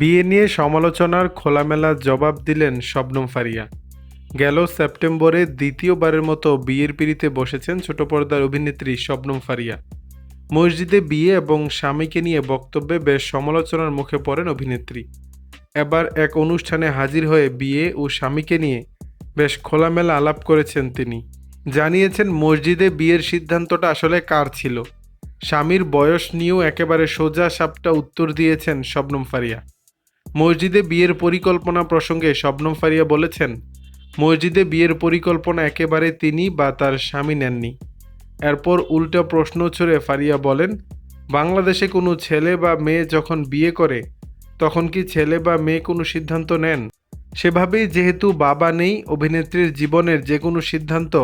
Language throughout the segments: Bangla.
বিয়ে নিয়ে সমালোচনার খোলামেলা জবাব দিলেন শবনম ফারিয়া। গেল সেপ্টেম্বরে দ্বিতীয়বারের মতো বিয়ের পিঁড়িতে বসেছেন ছোট পর্দার অভিনেত্রী শবনম ফারিয়া। মসজিদে বিয়ে এবং স্বামীকে নিয়ে বক্তব্যে বেশ সমালোচনার মুখে পড়েন অভিনেত্রী। এবার এক অনুষ্ঠানে হাজির হয়ে বিয়ে ও স্বামীকে নিয়ে বেশ খোলামেলা আলাপ করেছেন তিনি। জানিয়েছেন মসজিদে বিয়ের সিদ্ধান্তটা আসলে কার ছিল। স্বামীর বয়স নিয়েও একেবারে সোজা সাপটা উত্তর দিয়েছেন শবনম ফারিয়া। মসজিদে বিয়ের পরিকল্পনা প্রসঙ্গে শবনম ফারিয়া বলেছেন, মসজিদে বিয়ের পরিকল্পনা একেবারে তিনি বা তার স্বামী নেননি। এরপর উল্টো প্রশ্ন ছুড়ে ফারিয়া বলেন, বাংলাদেশে কোনো ছেলে বা মেয়ে যখন বিয়ে করে তখন কি ছেলে বা মেয়ে কোনো সিদ্ধান্ত নেন? সেভাবেই যেহেতু বাবা নেই, অভিনেত্রীর জীবনের যে কোনো সিদ্ধান্ত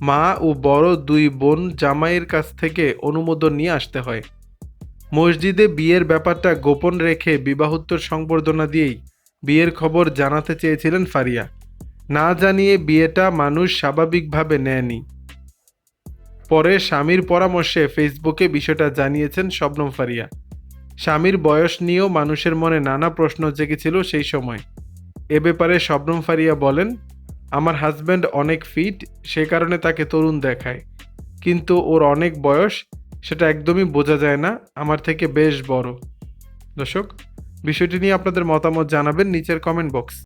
মা ও বড় দুই বোন জামাইয়ের কাছ থেকে অনুমোদন নিয়ে আসতে হয়। মসজিদে বিয়ের ব্যাপারটা গোপন রেখে বিবাহোত্তর সংবর্ধনা দিয়েই বিয়ের খবর জানাতে চেয়েছিলেন ফারিয়া। না জানিয়ে বিয়েটা মানুষ স্বাভাবিকভাবে নেয়নি। পরে স্বামীর পরামর্শে ফেসবুকে বিষয়টা জানিয়েছেন শবনম ফারিয়া। স্বামীর বয়স নিয়েও মানুষের মনে নানা প্রশ্ন জেগেছিল সেই সময়। এ ব্যাপারে শবনম ফারিয়া বলেন, আমার হাজব্যান্ড অনেক ফিট, সে কারণে তাকে তরুণ দেখায়, কিন্তু ওর অনেক বয়স, সেটা একদমই বোঝা যায় না, আমার থেকে বেশ বড়। দর্শক, বিষয়টি নিয়ে আপনাদের মতামত জানাবেন নিচের কমেন্ট বক্স।